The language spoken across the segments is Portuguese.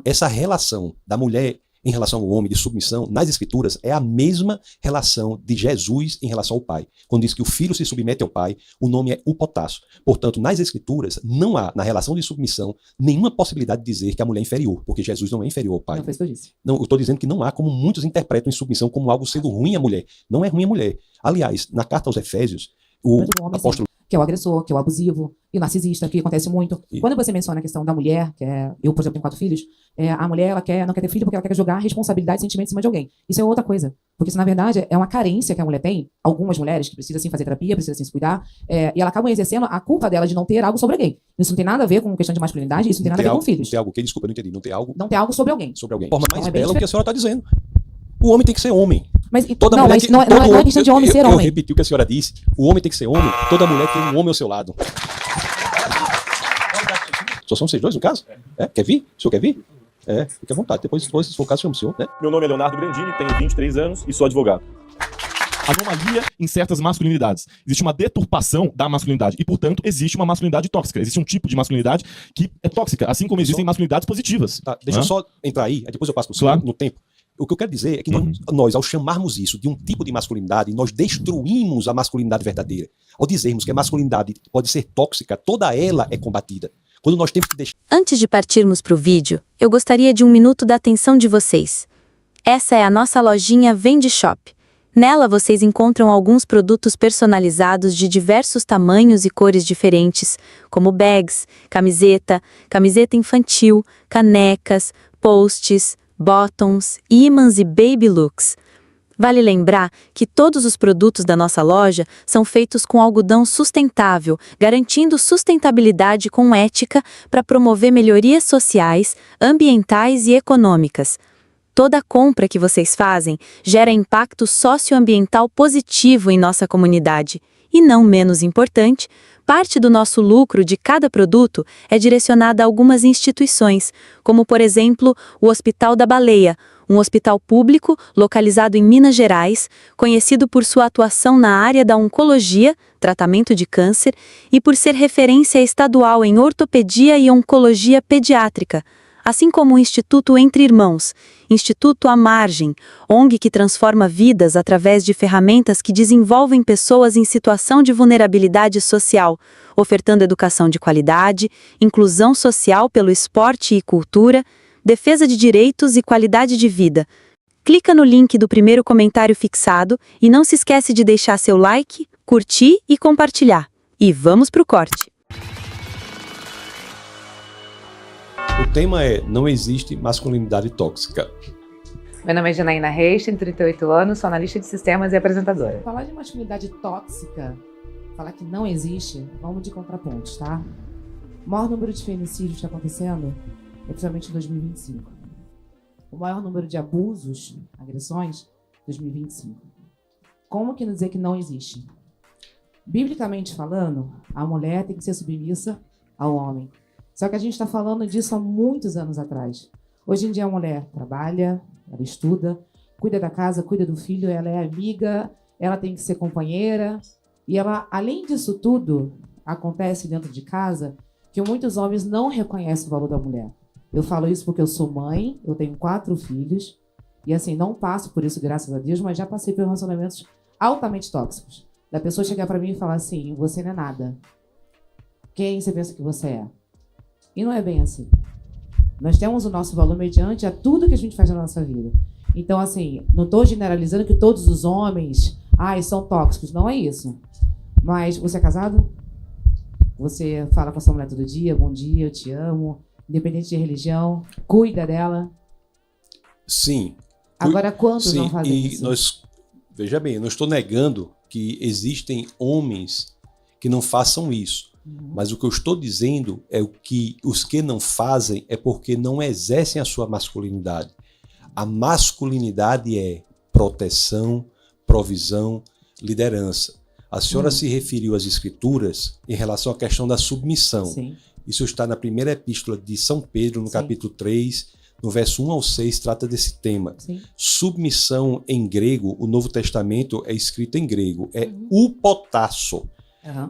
Essa relação da mulher em relação ao homem, de submissão, nas Escrituras, é a mesma relação de Jesus em relação ao Pai. Quando diz que o Filho se submete ao Pai, o nome é upotasso. Portanto, nas Escrituras, não há, na relação de submissão, nenhuma possibilidade de dizer que a mulher é inferior, porque Jesus não é inferior ao Pai. Não foi isso que eu disse. Não, eu estou dizendo que não há, como muitos interpretam em submissão, como algo sendo ruim a mulher. Não é ruim a mulher. Aliás, na carta aos Efésios, o apóstolo... Que é o agressor, que é o abusivo, e o narcisista, que acontece muito. Quando você menciona a questão da mulher, que é, eu, por exemplo, tenho 4 filhos, a mulher ela não quer ter filho porque ela quer jogar responsabilidade e sentimento em cima de alguém. Isso é outra coisa. Porque isso, na verdade, é uma carência que a mulher tem, algumas mulheres que precisam, sim, fazer terapia, precisam, sim, se cuidar, e ela acabam exercendo a culpa dela de não ter algo sobre alguém. Isso não tem nada a ver com questão de masculinidade, isso não tem nada a ver com filhos. Não tem algo que, desculpa, eu não entendi. Não tem algo sobre alguém. Sobre alguém. Forma mais bela o que a senhora está dizendo. O homem tem que ser homem. Mas não é questão de homem ser homem. Eu repeti o que a senhora disse. O homem tem que ser homem. Toda mulher tem um homem ao seu lado. Só são vocês dois, no caso? Quer vir? O senhor quer vir? Fique à vontade. Depois, se for o caso, chama o senhor, né? Meu nome é Leonardo Grandini, tenho 23 anos e sou advogado. Anomalia em certas masculinidades. Existe uma deturpação da masculinidade e, portanto, existe uma masculinidade tóxica. Existe um tipo de masculinidade que é tóxica, assim como existem masculinidades positivas. Tá, deixa eu só entrar aí depois eu passo para o senhor no tempo. O que eu quero dizer é que nós, ao chamarmos isso de um tipo de masculinidade, nós destruímos a masculinidade verdadeira. Ao dizermos que a masculinidade pode ser tóxica, toda ela é combatida. Quando nós temos que deixar... Antes de partirmos para o vídeo, eu gostaria de 1 minuto da atenção de vocês. Essa é a nossa lojinha Vende Shop. Nela vocês encontram alguns produtos personalizados de diversos tamanhos e cores diferentes, como bags, camiseta infantil, canecas, posts, bottoms, ímãs e baby looks. Vale lembrar que todos os produtos da nossa loja são feitos com algodão sustentável, garantindo sustentabilidade com ética para promover melhorias sociais, ambientais e econômicas. Toda compra que vocês fazem gera impacto socioambiental positivo em nossa comunidade. E não menos importante, parte do nosso lucro de cada produto é direcionada a algumas instituições, como, por exemplo, o Hospital da Baleia, um hospital público localizado em Minas Gerais, conhecido por sua atuação na área da oncologia, tratamento de câncer, e por ser referência estadual em ortopedia e oncologia pediátrica, assim como o Instituto Entre Irmãos, Instituto à Margem, ONG que transforma vidas através de ferramentas que desenvolvem pessoas em situação de vulnerabilidade social, ofertando educação de qualidade, inclusão social pelo esporte e cultura, defesa de direitos e qualidade de vida. Clica no link do primeiro comentário fixado e não se esquece de deixar seu like, curtir e compartilhar. E vamos pro corte. O tema é: não existe masculinidade tóxica. Meu nome é Janaína Reis, tenho 38 anos, sou analista de sistemas e apresentadora. Falar de masculinidade tóxica, falar que não existe, vamos de contrapontos, tá? O maior número de feminicídios que está acontecendo é principalmente em 2025. O maior número de abusos, agressões, 2025. Como que dizer que não existe? Biblicamente falando, a mulher tem que ser submissa ao homem. Só que a gente está falando disso há muitos anos atrás. Hoje em dia a mulher trabalha, ela estuda, cuida da casa, cuida do filho, ela é amiga, ela tem que ser companheira. E ela, além disso tudo, acontece dentro de casa que muitos homens não reconhecem o valor da mulher. Eu falo isso porque eu sou mãe, eu tenho 4 filhos, e assim, não passo por isso, graças a Deus, mas já passei por relacionamentos altamente tóxicos. Da pessoa chegar para mim e falar assim: você não é nada. Quem você pensa que você é? E não é bem assim. Nós temos o nosso valor mediante a tudo que a gente faz na nossa vida. Então, assim, não estou generalizando que todos os homens são tóxicos. Não é isso. Mas você é casado? Você fala com a sua mulher todo dia: bom dia, eu te amo, independente de religião, cuida dela? Sim. Agora, quantos não fazem isso? Veja bem, eu não estou negando que existem homens que não façam isso. Mas o que eu estou dizendo é que os que não fazem é porque não exercem a sua masculinidade. A masculinidade é proteção, provisão, liderança. A senhora se referiu às Escrituras em relação à questão da submissão. Sim. Isso está na primeira epístola de São Pedro, no capítulo 3, no verso 1 ao 6, trata desse tema. Sim. Submissão em grego, o Novo Testamento é escrito em grego, é upotasso.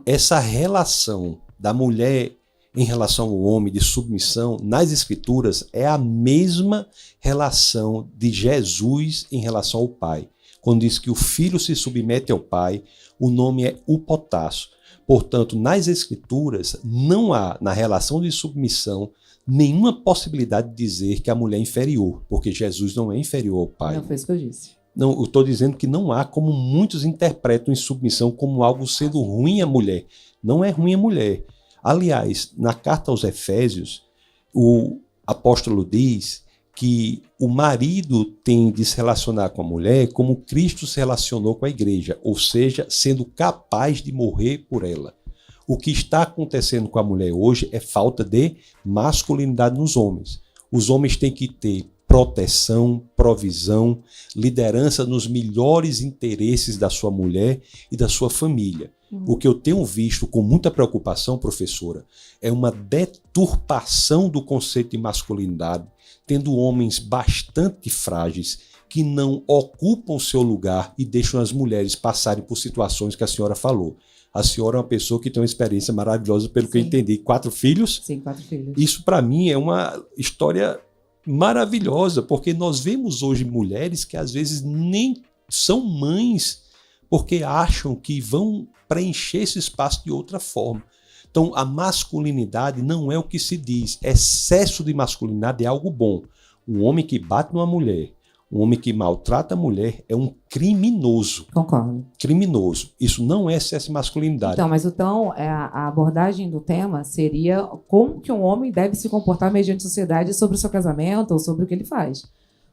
Essa relação da mulher em relação ao homem, de submissão, nas Escrituras, é a mesma relação de Jesus em relação ao Pai. Quando diz que o Filho se submete ao Pai, o nome é upotasso. Portanto, nas Escrituras, não há, na relação de submissão, nenhuma possibilidade de dizer que a mulher é inferior, porque Jesus não é inferior ao Pai. Não foi isso que eu disse. Não, eu estou dizendo que não há, como muitos interpretam em submissão, como algo sendo ruim à mulher. Não é ruim à mulher. Aliás, na carta aos Efésios, o apóstolo diz que o marido tem de se relacionar com a mulher como Cristo se relacionou com a igreja, ou seja, sendo capaz de morrer por ela. O que está acontecendo com a mulher hoje é falta de masculinidade nos homens. Os homens têm que ter proteção, provisão, liderança nos melhores interesses da sua mulher e da sua família. O que eu tenho visto com muita preocupação, professora, é uma deturpação do conceito de masculinidade, tendo homens bastante frágeis que não ocupam seu lugar e deixam as mulheres passarem por situações que a senhora falou. A senhora é uma pessoa que tem uma experiência maravilhosa, pelo que eu entendi. 4 filhos? Sim, 4 filhos. Isso, para mim, é uma história maravilhosa, porque nós vemos hoje mulheres que às vezes nem são mães, porque acham que vão preencher esse espaço de outra forma. Então, a masculinidade não é o que se diz. Excesso de masculinidade é algo bom. Um homem que bate numa mulher, um homem que maltrata a mulher é um criminoso. Concordo. Criminoso. Isso não é excesso de masculinidade. Então, mas então, a abordagem do tema seria como que um homem deve se comportar mediante a sociedade sobre o seu casamento ou sobre o que ele faz.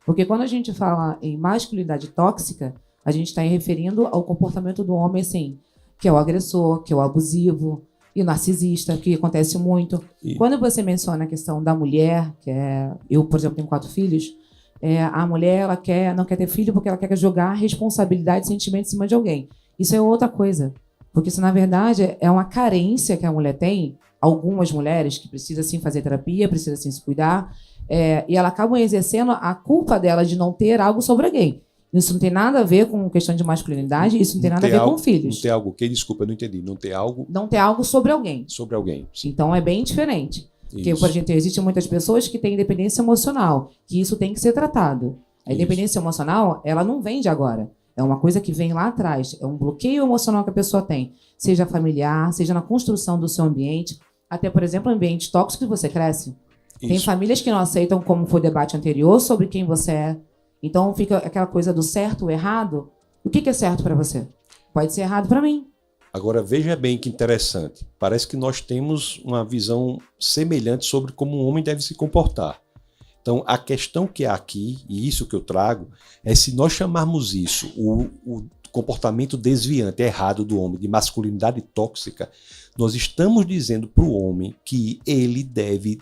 Porque quando a gente fala em masculinidade tóxica, a gente está referindo ao comportamento do homem, assim, que é o agressor, que é o abusivo e o narcisista, que acontece muito. Quando você menciona a questão da mulher, que é... Eu, por exemplo, tenho 4 filhos. A mulher não quer ter filho porque ela quer jogar responsabilidade e sentimento em cima de alguém. Isso é outra coisa. Porque isso, na verdade, é uma carência que a mulher tem. Algumas mulheres que precisam, sim, fazer terapia, precisam, sim, se cuidar. E elas acabam exercendo a culpa dela de não ter algo sobre alguém. Isso não tem nada a ver com questão de masculinidade, isso não tem nada a ver com filhos. Não tem algo que? Desculpa, eu não entendi. Não ter algo... Não ter algo sobre alguém. Sobre alguém. Sim. Então é bem diferente. Porque, por exemplo, existem muitas pessoas que têm independência emocional, que isso tem que ser tratado. A independência emocional, ela não vem de agora. É uma coisa que vem lá atrás. É um bloqueio emocional que a pessoa tem. Seja familiar, seja na construção do seu ambiente. Até, por exemplo, ambiente tóxico que você cresce. Isso. Tem famílias que não aceitam, como foi o debate anterior, sobre quem você é. Então fica aquela coisa do certo ou errado. O que é certo para você? Pode ser errado para mim. Agora, veja bem que interessante. Parece que nós temos uma visão semelhante sobre como um homem deve se comportar. Então, a questão que há aqui, e isso que eu trago, é se nós chamarmos isso, o comportamento desviante, errado do homem, de masculinidade tóxica, nós estamos dizendo para o homem que ele deve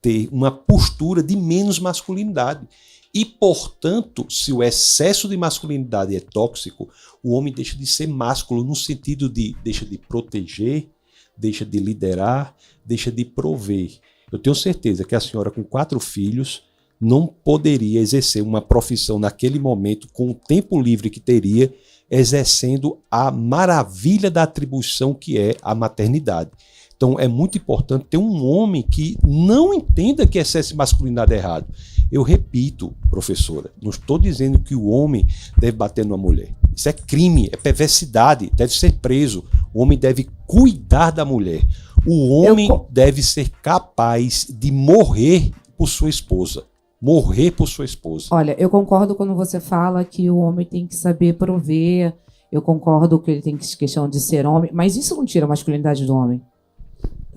ter uma postura de menos masculinidade. E, portanto, se o excesso de masculinidade é tóxico, o homem deixa de ser másculo no sentido de deixa de proteger, deixa de liderar, deixa de prover. Eu tenho certeza que a senhora com 4 filhos não poderia exercer uma profissão naquele momento, com o tempo livre que teria, exercendo a maravilha da atribuição que é a maternidade. Então é muito importante ter um homem que não entenda que excesso de masculinidade é errado. Eu repito, professora, não estou dizendo que o homem deve bater numa mulher. Isso é crime, é perversidade, deve ser preso. O homem deve cuidar da mulher. O homem deve ser capaz de morrer por sua esposa. Morrer por sua esposa. Olha, eu concordo quando você fala que o homem tem que saber prover. Eu concordo que ele tem questão de ser homem. Mas isso não tira a masculinidade do homem.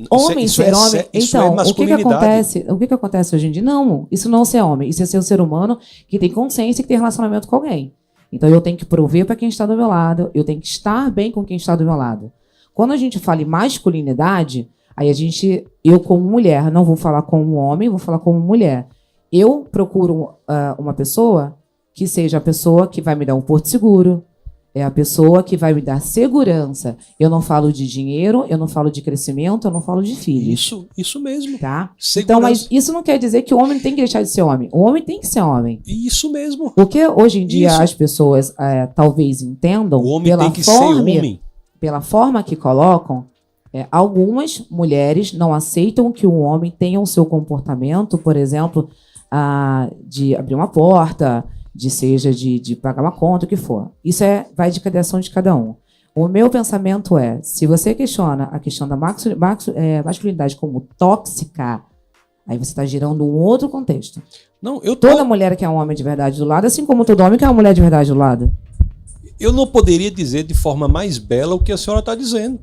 Homem ser homem. Então, o que acontece hoje em dia? Não, isso não é ser homem. Isso é ser um ser humano que tem consciência e que tem relacionamento com alguém. Então eu tenho que prover para quem está do meu lado. Eu tenho que estar bem com quem está do meu lado. Quando a gente fala em masculinidade, aí eu como mulher, não vou falar como homem, vou falar como mulher. Eu procuro uma pessoa que seja a pessoa que vai me dar um porto seguro, é a pessoa que vai me dar segurança. Eu não falo de dinheiro, eu não falo de crescimento, eu não falo de filhos. Isso mesmo. Tá? Então, mas isso não quer dizer que o homem tem que deixar de ser homem. O homem tem que ser homem. Isso mesmo. O que hoje em dia as pessoas talvez entendam, o homem tem que ser homem. Pela forma que colocam, Algumas mulheres não aceitam que um homem tenha o seu comportamento, por exemplo, de abrir uma porta, de pagar uma conta, o que for. Isso vai de criação de cada um. O meu pensamento se você questiona a questão da masculinidade como tóxica, aí você está girando um outro contexto. Não, Toda mulher quer um homem de verdade do lado, assim como todo homem quer uma mulher de verdade do lado. Eu não poderia dizer de forma mais bela o que a senhora está dizendo.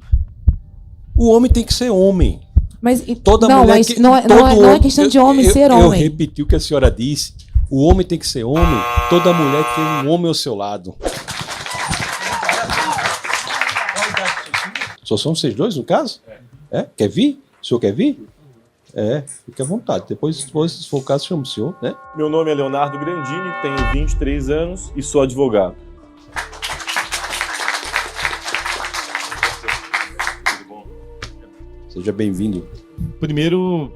O homem tem que ser homem. Mas Mulher não é questão de homem ser homem. Eu repeti o que a senhora disse. O homem tem que ser homem. Toda mulher tem um homem ao seu lado. Só são vocês dois, no caso? Quer vir? O senhor quer vir? Fique à vontade. Depois, se for o caso, chama o senhor, né? Meu nome é Leonardo Grandini, tenho 23 anos e sou advogado. Seja bem-vindo. Primeiro,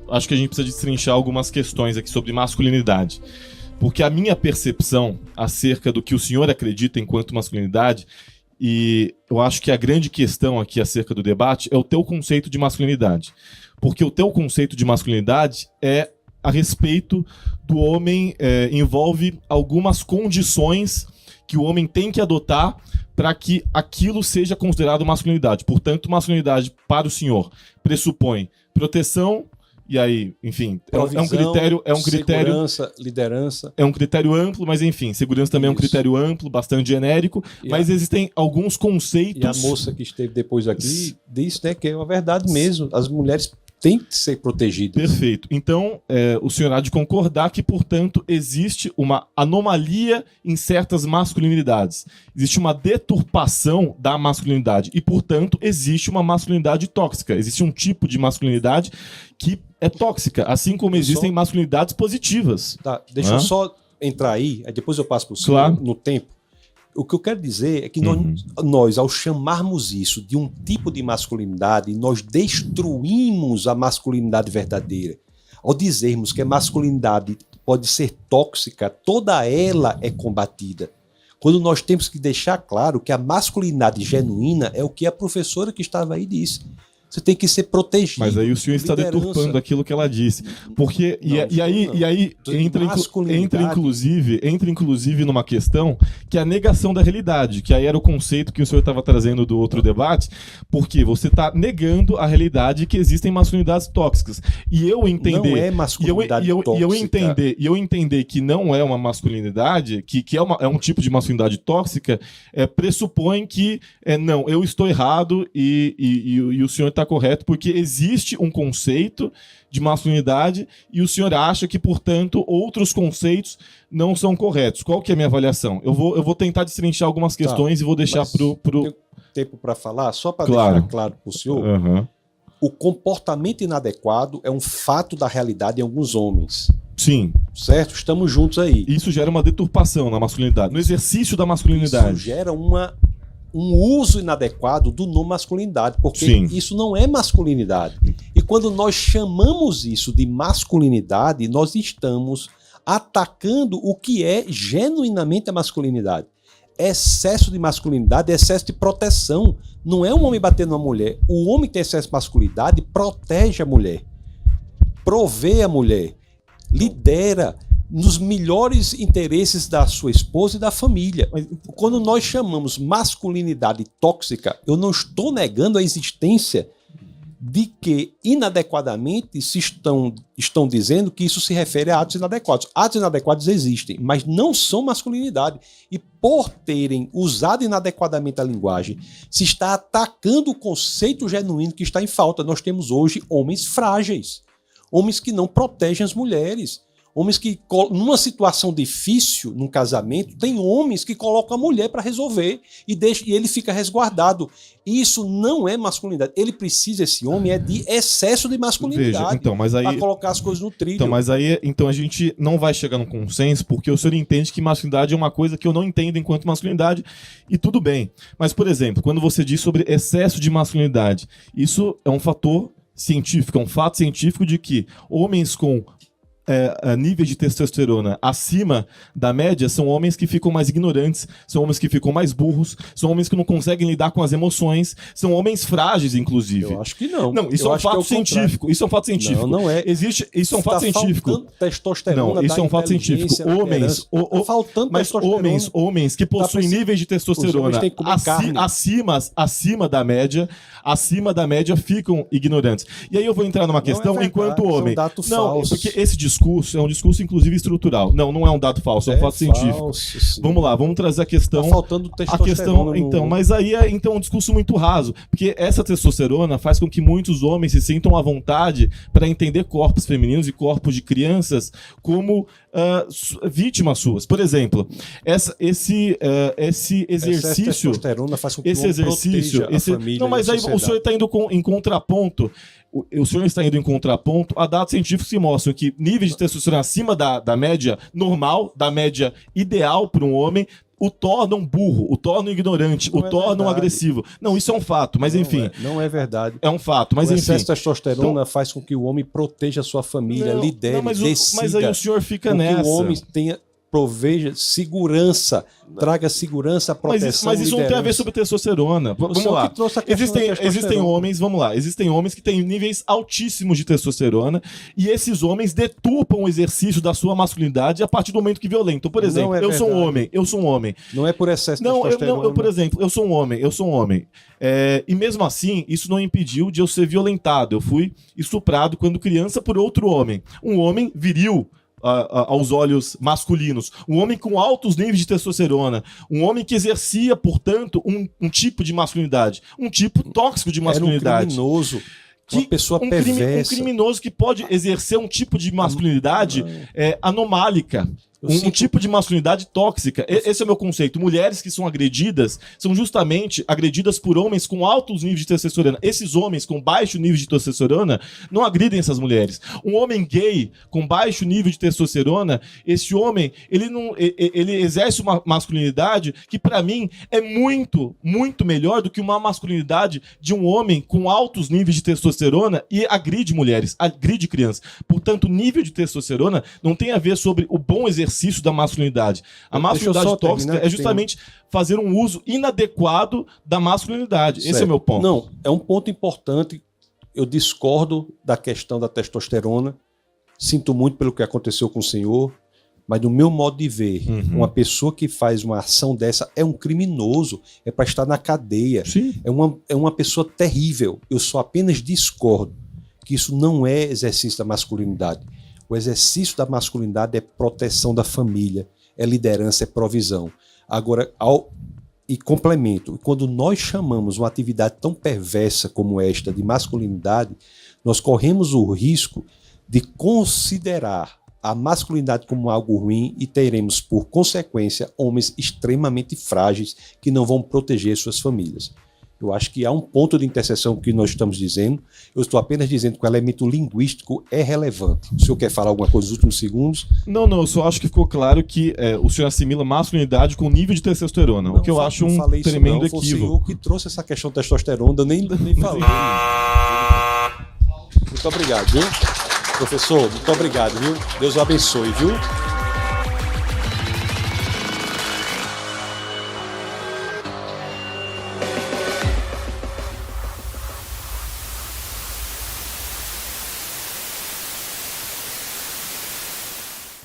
acho que a gente precisa destrinchar algumas questões aqui sobre masculinidade. Porque a minha percepção acerca do que o senhor acredita enquanto masculinidade, e eu acho que a grande questão aqui acerca do debate é o teu conceito de masculinidade. Porque o teu conceito de masculinidade é a respeito do homem, envolve algumas condições que o homem tem que adotar para que aquilo seja considerado masculinidade. Portanto, masculinidade para o senhor pressupõe proteção, e aí, enfim, é um critério, segurança, liderança. É um critério amplo, mas enfim, segurança também é um critério amplo, bastante genérico, mas existem alguns conceitos. E a moça que esteve depois aqui disse, né, que é uma verdade mesmo. As mulheres têm que ser protegidas. Perfeito. Então, o senhor há de concordar que, portanto, existe uma anomalia em certas masculinidades. Existe uma deturpação da masculinidade e, portanto, existe uma masculinidade tóxica. Existe um tipo de masculinidade que é tóxica, assim como existem masculinidades positivas. Tá, deixa eu só entrar aí depois eu passo para o senhor no tempo. O que eu quero dizer é que nós, ao chamarmos isso de um tipo de masculinidade, nós destruímos a masculinidade verdadeira. Ao dizermos que a masculinidade pode ser tóxica, toda ela é combatida. Quando nós temos que deixar claro que a masculinidade genuína é o que a professora que estava aí disse. Você tem que ser protegido. Mas aí o senhor está deturpando aquilo que ela disse. Porque, e aí entra inclusive numa questão que é a negação da realidade, que aí era o conceito que o senhor estava trazendo do outro debate, porque você está negando a realidade que existem masculinidades tóxicas. E eu entender. Não é masculinidade tóxica. E eu entender que não é uma masculinidade, que é um tipo de masculinidade tóxica, pressupõe que não, eu estou errado e o senhor está correto, porque existe um conceito de masculinidade e o senhor acha que, portanto, outros conceitos não são corretos. Qual que é a minha avaliação? Eu vou tentar destrinchar algumas questões e vou deixar pro... Tem tempo para falar? Só para deixar claro para o senhor, o comportamento inadequado é um fato da realidade em alguns homens. Sim. Certo? Estamos juntos aí. Isso gera uma deturpação na masculinidade, no exercício da masculinidade. Isso gera um uso inadequado do nome masculinidade, porque isso não é masculinidade. E quando nós chamamos isso de masculinidade, nós estamos atacando o que é genuinamente a masculinidade. Excesso de masculinidade é excesso de proteção. Não é um homem batendo numa mulher. O homem que tem excesso de masculinidade protege a mulher, provê a mulher, lidera nos melhores interesses da sua esposa e da família. Quando nós chamamos masculinidade tóxica, eu não estou negando a existência de que inadequadamente estão dizendo que isso se refere a atos inadequados. Atos inadequados existem, mas não são masculinidade. E por terem usado inadequadamente a linguagem, se está atacando o conceito genuíno que está em falta. Nós temos hoje homens frágeis, homens que não protegem as mulheres. Homens que, numa situação difícil, num casamento, tem homens que colocam a mulher para resolver e ele fica resguardado. Isso não é masculinidade. Ele precisa, esse homem, de excesso de masculinidade para colocar as coisas no trilho. Então a gente não vai chegar num consenso, porque o senhor entende que masculinidade é uma coisa que eu não entendo enquanto masculinidade, e tudo bem. Mas, por exemplo, quando você diz sobre excesso de masculinidade, isso é um fator científico, é um fato científico de que homens com níveis de testosterona acima da média são homens que ficam mais ignorantes, são homens que ficam mais burros, são homens que não conseguem lidar com as emoções, são homens frágeis, inclusive. Eu acho que não. Não, isso é um fato científico. Isso é um fato científico. Não é. Isso é um fato científico. Testosterona. Não, isso é um fato científico. Homens, homens que possuem níveis de testosterona acima da média ficam ignorantes. E aí eu vou entrar numa questão enquanto homem. Não, porque esse discurso é um discurso inclusive estrutural. Não é um dado falso, é um fato científico. Sim. Vamos lá, vamos trazer a questão. Tá faltando testosterona. Então, mas aí é um discurso muito raso, porque essa testosterona faz com que muitos homens se sintam à vontade para entender corpos femininos e corpos de crianças como vítimas suas. Por exemplo, esse exercício, faz com que esse exercício, a família. Não, mas aí o senhor está indo em contraponto. O senhor está indo em contraponto a dados científicos que mostram que níveis de testosterona acima da média normal, da média ideal para um homem, o tornam burro, o tornam ignorante, o tornam agressivo. Não, isso é um fato, mas enfim. Não é verdade. É um fato, mas o enfim. excesso de testosterona faz com que o homem proteja a sua família, lidere, decida. Mas aí o senhor fica nessa. Que o homem proveja segurança, traga segurança, proteção, mas isso não tem a ver sobre testosterona. Vamos lá. Existem homens, vamos lá. Existem homens que têm níveis altíssimos de testosterona e esses homens deturpam o exercício da sua masculinidade a partir do momento que violentam. Por exemplo, eu sou um homem. Não é por excesso de testosterona. Por exemplo, eu sou um homem. E mesmo assim, isso não impediu de eu ser violentado. Eu fui estuprado quando criança por outro homem. Um homem viril, aos olhos masculinos, um homem com altos níveis de testosterona, um homem que exercia, portanto, um tipo de masculinidade, um tipo tóxico de masculinidade. Era um criminoso, uma pessoa perversa. Um criminoso que pode exercer um tipo de masculinidade anomálica. Um tipo de masculinidade tóxica. Esse é o meu conceito. Mulheres que são agredidas são justamente agredidas por homens com altos níveis de testosterona. Esses homens com baixo nível de testosterona não agridem essas mulheres. Um homem gay com baixo nível de testosterona, esse homem, ele exerce uma masculinidade que para mim é muito, muito melhor do que uma masculinidade de um homem com altos níveis de testosterona e agride mulheres, agride crianças. Portanto, nível de testosterona não tem a ver sobre o bom exercício da masculinidade. A masculinidade tóxica é justamente fazer um uso inadequado da masculinidade. Certo. Esse é o meu ponto. Não, é um ponto importante. Eu discordo da questão da testosterona. Sinto muito pelo que aconteceu com o senhor, mas no meu modo de ver, uma pessoa que faz uma ação dessa é um criminoso, é para estar na cadeia. Sim. É uma pessoa terrível. Eu só apenas discordo que isso não é exercício da masculinidade. O exercício da masculinidade é proteção da família, é liderança, é provisão. Agora, e complemento, quando nós chamamos uma atividade tão perversa como esta de masculinidade, nós corremos o risco de considerar a masculinidade como algo ruim e teremos, por consequência, homens extremamente frágeis que não vão proteger suas famílias. Eu acho que há um ponto de interseção que nós estamos dizendo. Eu estou apenas dizendo que o elemento linguístico é relevante. O senhor quer falar alguma coisa nos últimos segundos? Não, eu só acho que ficou claro que o senhor assimila masculinidade com nível de testosterona, o que eu acho um tremendo equívoco. Foi o senhor que trouxe essa questão de testosterona, eu nem falei. Muito obrigado, viu? Professor, muito obrigado, viu? Deus o abençoe, viu?